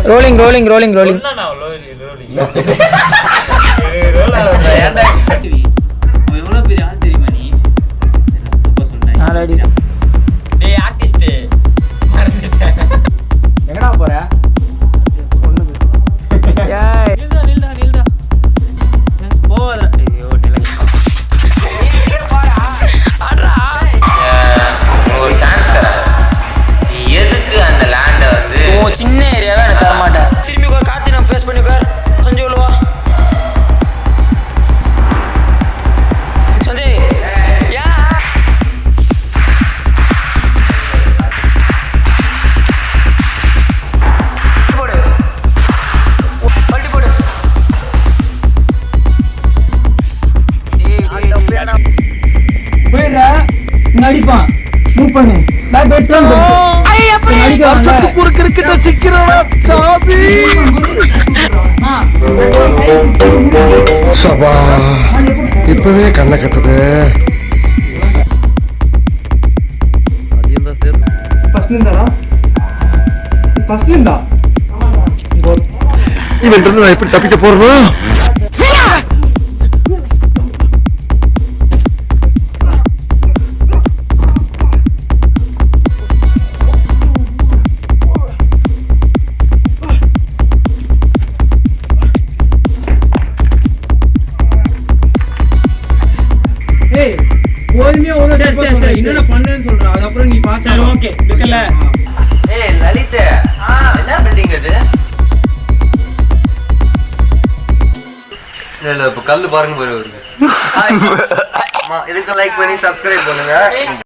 Rolling rolling rolling rolling எவ்வளவு பெரிய ஆள் தெரியுமா நீ? ஆல்ரெடி டேய் ஆர்டிஸ்ட் எங்கடா போற? ஏய் நில்டா போவாத. ஐயோ ஒரு சான்ஸ் தர. எதுக்கு அந்த லேண்டை வந்து சின்ன ஏரியாவே எனக்கு தர மாட்டேன். திரும்பி காத்தி நான் ஃபேஸ் பண்ணி உட்கார். சஞ்சய் உள்ளவா சஞ்சய் யா போடு பல்டி போடு. போயிடுறா நடிப்பான் மூவ் பண்ணு நான் பெட்ரோல் வருஷத்துக்கு ஒரு கிரிக்கெட்ட சிக்கிறவா சாமி சபா இப்பவே கண்ணை கட்டுது. ஃபர்ஸ்ட்ல இருந்தாடா ஃபர்ஸ்ட்ல இருந்தா இவன் இருந்து நான் எப்படி தப்பிக்க போறேன்? ஏய் பொறுமையா ஒரு என்னென்ன பண்ணேன்னு சொல்றா அதுக்கப்புறம் நீ பாஸ் சரி ஓகே இருக்கல. ஏய் லலித் என்ன பில்டிங் அது? இல்ல இப்ப கல்லு பாருங்க போய் வருது. இதுக்கு லைக் பண்ணி சப்ஸ்கிரைப் பண்ணுங்க.